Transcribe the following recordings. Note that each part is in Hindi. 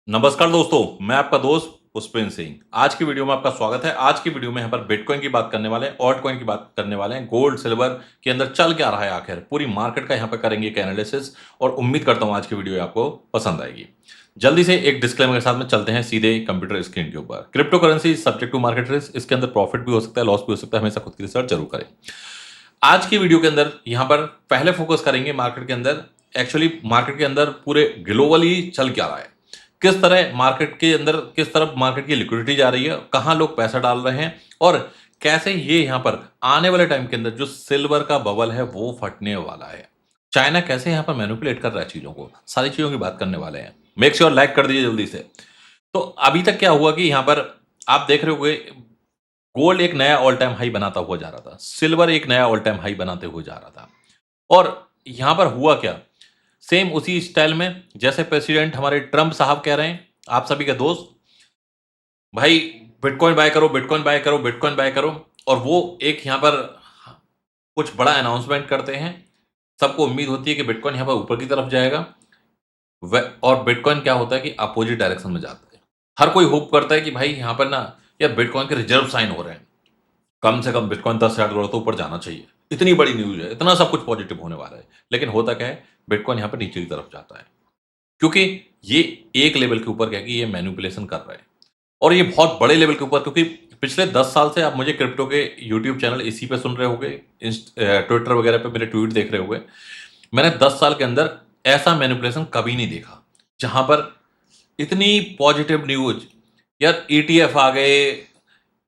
नमस्कार दोस्तों, मैं आपका दोस्त पुष्पेंद्र सिंह। आज की वीडियो में आपका स्वागत है। आज की वीडियो में यहाँ पर बिटकॉइन की बात करने वाले हैं, ऑल्ट कॉइन की बात करने वाले हैं, गोल्ड, सिल्वर के अंदर चल क्या रहा है आखिर, पूरी मार्केट का यहाँ पर करेंगे एक एनालिसिस और उम्मीद करता हूँ आज की वीडियो आपको पसंद आएगी। जल्दी से एक डिस्क्लेमर के साथ में चलते हैं सीधे कंप्यूटर स्क्रीन के ऊपर। Crypto currency subject to market risk, इसके अंदर प्रॉफिट भी हो सकता है, लॉस भी हो सकता है, हमेशा खुद की रिसर्च जरूर करें। आज की वीडियो के अंदर यहाँ पर पहले फोकस करेंगे मार्केट के अंदर, एक्चुअली मार्केट के अंदर पूरे ग्लोबली चल क्या रहा है, किस तरह मार्केट के अंदर, किस तरफ मार्केट की लिक्विडिटी जा रही है, कहाँ लोग पैसा डाल रहे हैं और कैसे ये यहाँ पर आने वाले टाइम के अंदर जो सिल्वर का बबल है वो फटने वाला है। चाइना कैसे यहाँ पर मैनिपुलेट कर रहा है चीजों को, सारी चीजों की बात करने वाले हैं। मेक श्योर लाइक कर दीजिए जल्दी से। तो अभी तक क्या हुआ कि यहाँ पर आप देख रहे होंगे, गोल्ड एक नया ऑल टाइम हाई बनाता हुआ जा रहा था, सिल्वर एक नया ऑल टाइम हाई बनाते हुए जा रहा था। और यहां पर हुआ क्या, सेम उसी स्टाइल में जैसे प्रेसिडेंट हमारे ट्रंप साहब कह रहे हैं आप सभी के दोस्त, भाई बिटकॉइन बाय करो, बिटकॉइन बाय करो, बिटकॉइन बाय करो। और वो एक यहां पर कुछ बड़ा अनाउंसमेंट करते हैं, सबको उम्मीद होती है कि बिटकॉइन यहां पर ऊपर की तरफ जाएगा। और बिटकॉइन क्या होता है कि अपोजिट डायरेक्शन में जाता है। हर कोई होप करता है कि भाई यहां पर ना यार बिटकॉइन के रिजर्व साइन हो रहे हैं, कम से कम बिटकॉइन 10,000 डॉलर तो ऊपर जाना चाहिए, इतनी बड़ी न्यूज है, इतना सब कुछ पॉजिटिव होने वाला है। लेकिन होता क्या है, बिटकॉइन यहाँ पर नीचे की तरफ जाता है, क्योंकि ये एक लेवल के ऊपर क्या है कि ये मैनिपुलेशन कर रहा है और ये बहुत बड़े लेवल के ऊपर, क्योंकि पिछले 10 साल से आप मुझे क्रिप्टो के यूट्यूब चैनल इसी पे सुन रहे होंगे, ट्विटर वगैरह पे मेरे ट्वीट देख रहे होंगे। मैंने 10 साल के अंदर ऐसा मैनिपुलेशन कभी नहीं देखा जहां पर इतनी पॉजिटिव न्यूज, यार ईटीएफ आ गए,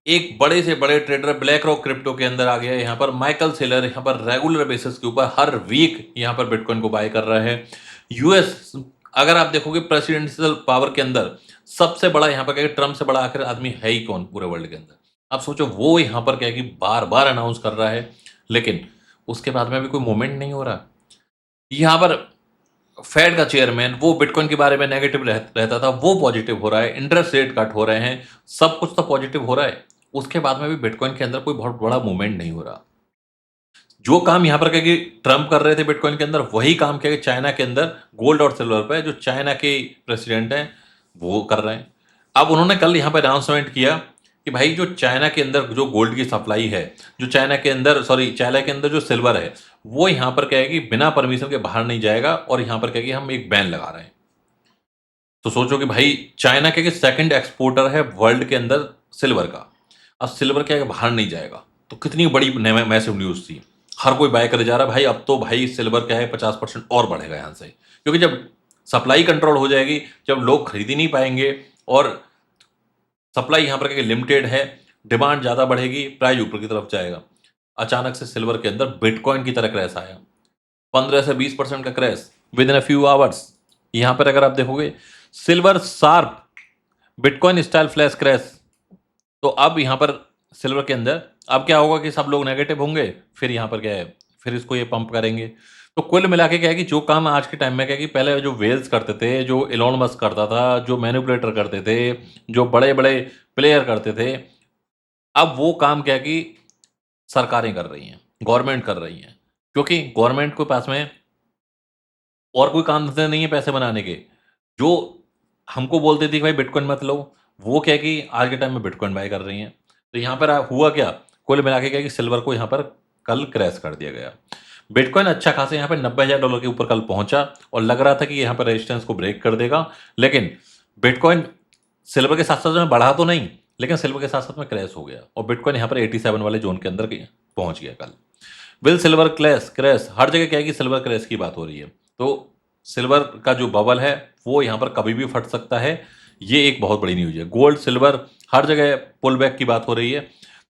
एक बड़े से बड़े ट्रेडर ब्लैक रॉक क्रिप्टो के अंदर आ गया, यहाँ पर माइकल सेलर यहाँ पर रेगुलर बेसिस के ऊपर हर वीक यहाँ पर बिटकॉइन को बाय कर रहा है। यूएस, अगर आप देखोगे प्रेसिडेंशियल पावर के अंदर सबसे बड़ा यहाँ पर क्या है, ट्रम्प से बड़ा आखिर आदमी है ही कौन पूरे वर्ल्ड के अंदर। आप सोचो वो यहाँ पर क्या है कि बार बार अनाउंस कर रहा है, लेकिन उसके बाद में भी कोई मूवमेंट नहीं हो रहा। यहाँ पर फेड का चेयरमैन वो बिटकॉइन के बारे में नेगेटिव रहता था, वो पॉजिटिव हो रहा है, इंटरेस्ट रेट कट हो रहे हैं, सब कुछ तो पॉजिटिव हो रहा है। उसके बाद में भी बिटकॉइन के अंदर कोई बहुत बड़ा मूवमेंट नहीं हो रहा। जो काम यहाँ पर क्या कि ट्रम्प कर रहे थे बिटकॉइन के अंदर, वही काम क्या कि चाइना के अंदर गोल्ड और सिल्वर पे जो चाइना के प्रेसिडेंट हैं वो कर रहे हैं। अब उन्होंने कल यहाँ पर अनाउंसमेंट किया कि भाई जो चाइना के अंदर जो गोल्ड की सप्लाई है, जो चाइना के अंदर चाइना के अंदर जो सिल्वर है, वो यहाँ पर क्या है कि बिना परमिशन के बाहर नहीं जाएगा और यहाँ पर क्या है कि हम एक बैन लगा रहे हैं। तो सोचो कि भाई चाइना क्या कि सेकंड एक्सपोर्टर है वर्ल्ड के अंदर सिल्वर का, अब सिल्वर क्या है कि बाहर नहीं जाएगा, तो कितनी बड़ी मैसिव न्यूज थी। हर कोई बाय करे जा रहा है भाई, अब तो भाई सिल्वर क्या है 50% और बढ़ेगा यहाँ से, क्योंकि जब सप्लाई कंट्रोल हो जाएगी, जब लोग खरीद ही नहीं पाएंगे और सप्लाई यहाँ पर क्या लिमिटेड है, डिमांड ज़्यादा बढ़ेगी, प्राइस ऊपर की तरफ जाएगा। अचानक से सिल्वर के अंदर बिटकॉइन की तरह क्रैश आया, 15 से 20% का crash with in a few hours. यहाँ पर अगर आप देखोगे silver sharp, bitcoin style flash crash. तो अब यहाँ पर सिल्वर के अंदर अब क्या होगा कि सब लोग नेगेटिव होंगे, फिर यहाँ पर क्या है, फिर इसको ये पंप करेंगे। तो कुल मिला के क्या है कि जो काम आज के टाइम में क्या है कि पहले जो वेल्स करते थे, जो इलॉन मस्क करता था, जो मैनिपुलेटर करते थे, जो बड़े बड़े प्लेयर करते थे, अब वो काम क्या है कि सरकारें कर रही हैं, गवर्नमेंट कर रही हैं, क्योंकि गवर्नमेंट के पास में और कोई काम धंधे नहीं है पैसे बनाने के। जो हमको बोलती थी कि भाई बिटकॉइन मत लो, वो क्या है कि आज के टाइम में बिटकॉइन बाय कर रही हैं। तो यहाँ पर हुआ क्या, कुल मिला के क्या है कि सिल्वर को यहाँ पर कल क्रैश कर दिया गया। बिटकॉइन अच्छा खासा यहाँ पे $90,000 के ऊपर कल पहुंचा और लग रहा था कि यहाँ पर रेजिस्टेंस को ब्रेक कर देगा, लेकिन बिटकॉइन सिल्वर के साथ साथ में बढ़ा तो नहीं, लेकिन सिल्वर के साथ साथ में क्रैश हो गया और बिटकॉइन यहाँ पर 87 वाले जोन के अंदर पहुंच गया कल। विल सिल्वर क्रैश क्रैश हर जगह क्या है कि सिल्वर क्रैश की बात हो रही है। तो सिल्वर का जो बबल है वो यहाँ पर कभी भी फट सकता है, ये एक बहुत बड़ी न्यूज है। गोल्ड, सिल्वर हर जगह पुल बैक की बात हो रही है।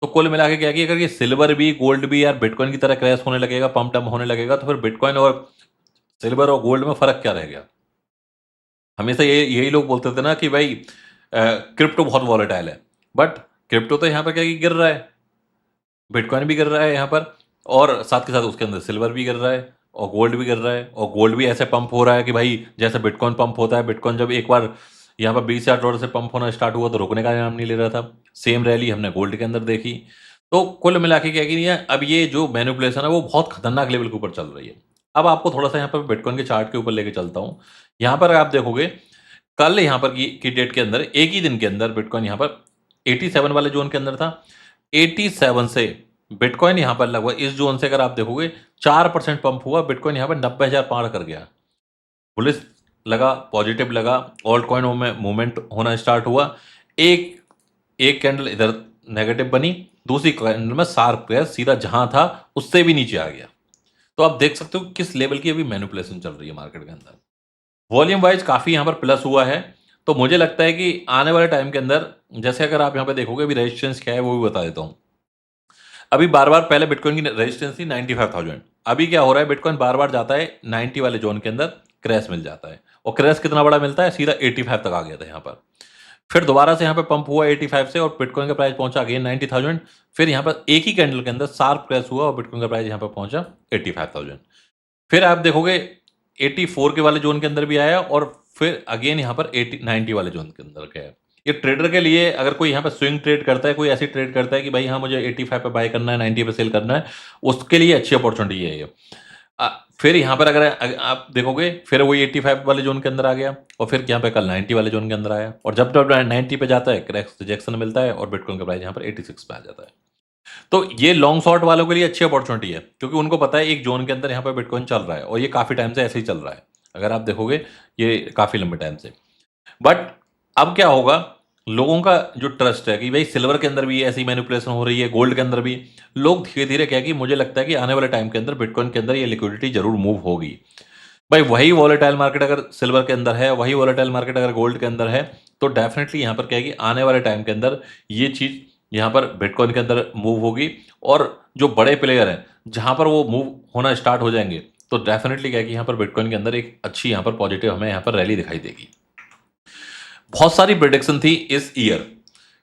तो कुल मिला के क्या है कि अगर ये सिल्वर भी गोल्ड भी यार बिटकॉइन की तरह क्रैश होने लगेगा, पंप डंप होने लगेगा, तो फिर बिटकॉइन और सिल्वर और गोल्ड में फर्क क्या रह गया। हमेशा ये यही लोग बोलते थे ना कि भाई क्रिप्टो बहुत वॉलेटाइल है, बट क्रिप्टो तो यहाँ पर क्या है कि गिर रहा है, बिटकॉइन भी गिर रहा है यहाँ पर, और साथ के साथ उसके अंदर सिल्वर भी गिर रहा है और गोल्ड भी गिर रहा है, और गोल्ड भी ऐसे पंप हो रहा है कि भाई जैसे बिटकॉइन पंप होता है। बिटकॉइन जब एक बार यहाँ पर $20,000 से पंप होना स्टार्ट हुआ तो रुकने का नाम नहीं ले रहा था। सेम रैली हमने गोल्ड के अंदर देखी। तो कुल मिला के क्या है कि अब ये जो मैनिपुलेशन है वो बहुत खतरनाक लेवल के ऊपर चल रही है। अब आपको थोड़ा सा यहाँ पर बिटकॉइन के चार्ट के ऊपर लेके चलता हूँ। यहाँ पर आप देखोगे कल यहाँ पर की डेट के अंदर एक ही दिन के अंदर बिटकॉइन यहाँ पर 87 वाले जोन के अंदर था। 87 से बिटकॉइन यहाँ पर लगभग इस जोन से अगर आप देखोगे 4% पंप हुआ, बिटकॉइन यहाँ पर 90,000 पार कर गया। बुलिश लगा, पॉजिटिव लगा, ऑल्ट कॉइन में मूवमेंट होना स्टार्ट हुआ। एक एक कैंडल इधर नेगेटिव बनी, दूसरी कैंडल में शार्प गया, सीधा जहां था उससे भी नीचे आ गया। तो आप देख सकते हो किस लेवल की अभी मैनिपुलेशन चल रही है मार्केट के अंदर। वॉल्यूम वाइज काफ़ी यहाँ पर प्लस हुआ है, तो मुझे लगता है कि आने वाले टाइम के अंदर, जैसे अगर आप यहाँ पे देखोगे अभी रेजिस्टेंस क्या है वो भी बता देता हूँ। अभी बार-बार पहले बिटकॉइन की रेजिस्टेंस थी 95,000। अभी क्या हो रहा है, बिटकॉइन बार-बार जाता है 90 वाले जोन के अंदर, क्रैश मिल जाता है और क्रैश कितना बड़ा मिलता है, सीधा 85 तक आ गया था यहाँ पर। फिर दोबारा से यहाँ पे पंप हुआ 85 से और बिटकॉइन का प्राइस पहुंचा अगेन 90,000। फिर यहाँ पर एक ही कैंडल के अंदर शार्प क्रैश हुआ और बिटकॉइन का प्राइस यहाँ पर पहुंचा 85,000। फिर आप देखोगे 84 के वाले जोन के अंदर भी आया और फिर अगेन यहाँ पर 90 वाले जोन के अंदर गया। ये ट्रेडर के लिए, अगर कोई यहाँ पे स्विंग ट्रेड करता है, कोई ऐसी ट्रेड करता है कि भाई हाँ मुझे 85 पे बाय करना है, 90 पे सेल करना है, उसके लिए अच्छी अपॉर्चुनिटी है ये। फिर यहाँ पर अगर आप देखोगे फिर वही 85 वाले जोन के अंदर आ गया और फिर यहाँ पे कल 90 वाले जोन के अंदर आया और जब 90 पे जाता है क्रैश रिजेक्शन मिलता है और बिटकॉइन का प्राइस यहाँ पर 86 पे आ जाता है। तो ये लॉन्ग शॉर्ट वालों के लिए अच्छी अपॉर्चुनिटी है, क्योंकि उनको पता है एक जोन के अंदर यहाँ पर बिटकॉइन चल रहा है और ये काफ़ी टाइम से ऐसे ही चल रहा है। अगर आप देखोगे ये काफ़ी लंबे टाइम से। बट अब क्या होगा, लोगों का जो ट्रस्ट है कि भाई सिल्वर के अंदर भी ऐसी मैनिपुलेशन हो रही है, गोल्ड के अंदर भी, लोग धीरे धीरे क्या कि मुझे लगता है कि आने वाले टाइम के अंदर बिटकॉइन के अंदर ये लिक्विडिटी जरूर मूव होगी। भाई वही वॉलेटाइल मार्केट अगर सिल्वर के अंदर है, वही वॉलेटाइल मार्केट अगर गोल्ड के अंदर है, तो डेफिनेटली यहाँ पर क्या है कि आने वाले टाइम के अंदर ये चीज़ यहाँ पर बिटकॉइन के अंदर मूव होगी और जो बड़े प्लेयर हैं जहाँ पर वो मूव होना स्टार्ट हो जाएंगे, तो डेफिनेटली क्या है कि यहाँ पर बिटकॉइन के अंदर एक अच्छी यहाँ पर पॉजिटिव हमें यहाँ पर रैली दिखाई देगी। बहुत सारी प्रिडिक्शन थी इस ईयर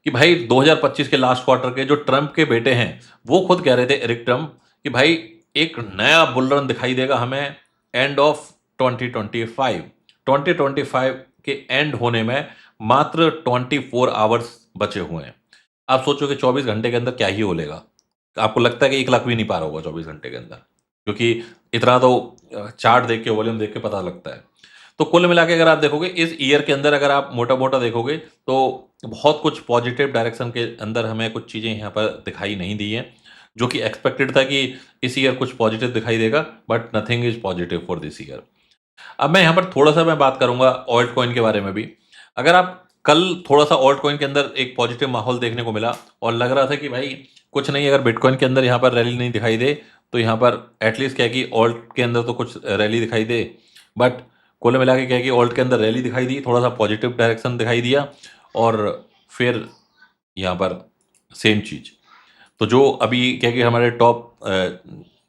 कि भाई 2025 के लास्ट क्वार्टर के जो ट्रम्प के बेटे हैं वो खुद कह रहे थे, एरिक ट्रम्प, कि भाई एक नया बुल रन दिखाई देगा हमें एंड ऑफ 2025। 2025 के एंड होने में मात्र 24 आवर्स बचे हुए हैं। आप सोचो कि 24 घंटे के अंदर क्या ही होलेगा। आपको लगता है कि 1 लाख भी नहीं पार होगा 24 घंटे के अंदर, क्योंकि इतना तो चार्ट देख के, वॉल्यूम देख के पता लगता है। तो कुल मिला के अगर आप देखोगे इस ईयर के अंदर, अगर आप मोटा मोटा देखोगे तो बहुत कुछ पॉजिटिव डायरेक्शन के अंदर हमें कुछ चीज़ें यहाँ पर दिखाई नहीं दी हैं, जो कि एक्सपेक्टेड था कि इस ईयर कुछ पॉजिटिव दिखाई देगा, but nothing is positive for this year. अब मैं यहाँ पर थोड़ा सा मैं बात करूंगा ऑल्ट कॉइन के बारे में भी। अगर आप कल थोड़ा सा ऑल्ट कॉइन के अंदर एक पॉजिटिव माहौल देखने को मिला और लग रहा था कि भाई कुछ नहीं, अगर बिटकॉइन के अंदर यहाँ पर रैली नहीं दिखाई दे तो यहाँ पर एटलीस्ट क्या है कि ऑल्ट के अंदर तो कुछ रैली दिखाई दे। बट कुल मिला के क्या है कि ऑल्ट के अंदर रैली दिखाई दी, थोड़ा सा पॉजिटिव डायरेक्शन दिखाई दिया और फिर यहाँ पर सेम चीज़। तो जो अभी क्या है कि हमारे टॉप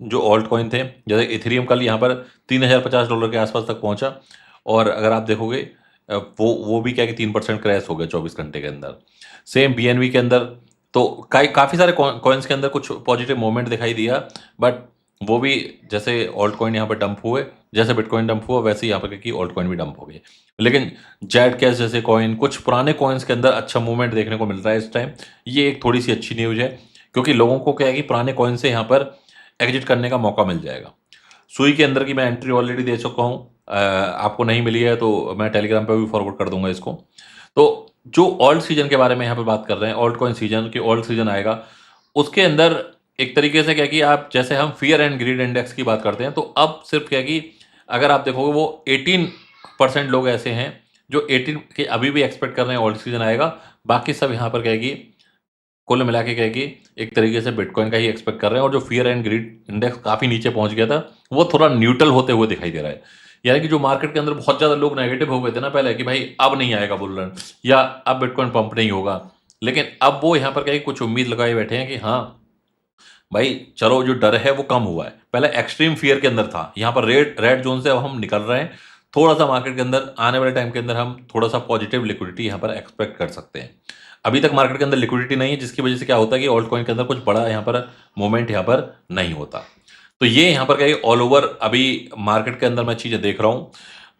जो ऑल्ट कॉइन थे, जैसे इथेरियम कल यहाँ पर $3,050 के आसपास तक पहुँचा और अगर आप देखोगे वो भी क्या है कि 3% क्रैश हो गया 24 घंटे के अंदर। सेम BNB के अंदर तो काफ़ी सारे कॉइन्स के अंदर कुछ पॉजिटिव मूवमेंट दिखाई दिया, बट वो भी जैसे ऑल्ट कॉइन यहाँ पर डंप हुए, जैसे बिटकॉइन डंप हुआ वैसे ही यहाँ पर कि ऑल्ट कॉइन भी डंप हो गए। लेकिन जेड कैश जैसे कॉइन, कुछ पुराने कॉइन्स के अंदर अच्छा मूवमेंट देखने को मिल रहा है इस टाइम। ये एक थोड़ी सी अच्छी न्यूज़ है, क्योंकि लोगों को क्या है कि पुराने कॉइन से यहाँ पर एग्जिट करने का मौका मिल जाएगा। सुई के अंदर की मैं एंट्री ऑलरेडी दे चुका हूँ, आपको नहीं मिली है तो मैं टेलीग्राम पे भी फॉरवर्ड कर दूंगा इसको। तो जो ऑल्ट सीजन के बारे में यहाँ पे बात कर रहे हैं, ऑल्ट कॉइन सीजन की, ऑल्ट सीजन आएगा उसके अंदर एक तरीके से क्या कि आप, जैसे हम फियर एंड ग्रीड इंडेक्स की बात करते हैं, तो अब सिर्फ क्या कि अगर आप देखोगे वो 18% लोग ऐसे हैं जो 18 के अभी भी एक्सपेक्ट कर रहे हैं ऑल्ट सीजन आएगा। बाकी सब यहाँ पर क्या कि कुल मिला के क्या कि एक तरीके से बिटकॉइन का ही एक्सपेक्ट कर रहे हैं और जो फियर एंड ग्रीड इंडेक्स काफ़ी नीचे पहुंच गया था वो थोड़ा न्यूट्रल होते हुए दिखाई दे रहा है। यानी कि जो मार्केट के अंदर बहुत ज़्यादा लोग नेगेटिव हो गए थे ना पहले कि भाई अब नहीं आएगा बुल रन या अब बिटकॉइन पंप नहीं होगा, लेकिन अब वो यहाँ पर क्या कुछ उम्मीद लगाए बैठे हैं कि हाँ भाई चलो जो डर है वो कम हुआ है। पहले एक्सट्रीम फियर के अंदर था, यहाँ पर रेड जोन से अब हम निकल रहे हैं। थोड़ा सा मार्केट के अंदर आने वाले टाइम के अंदर हम थोड़ा सा पॉजिटिव लिक्विडिटी यहाँ पर एक्सपेक्ट कर सकते हैं। अभी तक मार्केट के अंदर लिक्विडिटी नहीं है, जिसकी वजह से क्या होता है कि ऑल्ट कॉइन के अंदर कुछ बड़ा यहाँ पर मूवमेंट यहाँ पर नहीं होता। तो ये यहाँ पर क्या है ऑल ओवर अभी मार्केट के अंदर मैं चीज़ें देख रहा हूँ।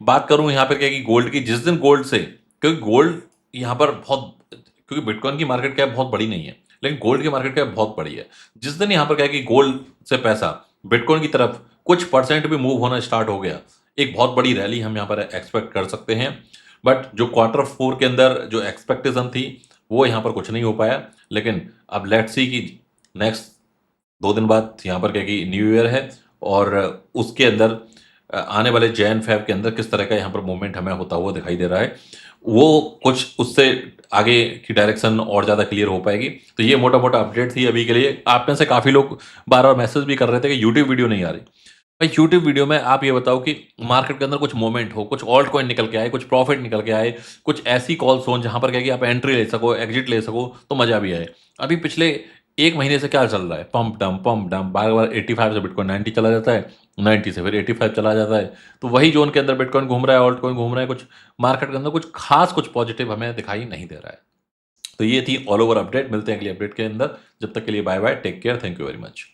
बात करूँ यहाँ पर क्या है कि गोल्ड की, जिस दिन गोल्ड से, क्योंकि गोल्ड यहाँ पर बहुत, क्योंकि बिटकॉइन की मार्केट कैप बहुत बड़ी नहीं है लेकिन गोल्ड की मार्केट कैप बहुत बड़ी है। जिस दिन यहाँ पर क्या है कि गोल्ड से पैसा बिटकॉइन की तरफ कुछ परसेंट भी मूव होना स्टार्ट हो गया, एक बहुत बड़ी रैली हम यहाँ पर एक्सपेक्ट कर सकते हैं। बट जो क्वार्टर 4 के अंदर जो एक्सपेक्टेशन थी वो यहाँ पर कुछ नहीं हो पाया। लेकिन अब लेट्स सी कि नेक्स्ट 2 दिन बाद यहाँ पर क्या कि न्यू ईयर है और उसके अंदर आने वाले जैन फ़ेब के अंदर किस तरह का यहाँ पर मूवमेंट हमें होता हुआ दिखाई दे रहा है। वो कुछ उससे आगे की डायरेक्शन और ज़्यादा क्लियर हो पाएगी। तो ये मोटा-मोटा अपडेट थी अभी के लिए। आप में से काफ़ी लोग बार-बार मैसेज भी कर रहे थे कि यूट्यूब वीडियो नहीं आ रही। भाई यूट्यूब वीडियो में आप ये बताओ कि मार्केट के अंदर कुछ मोमेंट हो, कुछ ऑल्ट कॉइन निकल के आए, कुछ प्रॉफिट निकल के आए, कुछ ऐसी कॉल्स हों जहाँ पर क्या है कि आप एंट्री ले सको, एग्जिट ले सको, तो मज़ा भी आए। अभी पिछले 1 महीने से क्या चल रहा है? पंप डंप, बार-बार 85 से बिटकॉइन 90 चला जाता है, 90 से फिर 85 चला जाता है। तो वही ज़ोन के अंदर बिटकॉइन घूम रहा है, ऑल्ट कॉइन घूम रहा है, कुछ मार्केट के अंदर कुछ खास कुछ पॉजिटिव हमें दिखाई नहीं दे रहा है। तो ये थी ऑल ओवर अपडेट। मिलते हैं अगली अपडेट के अंदर। जब तक के लिए bye bye, take care, thank you very much.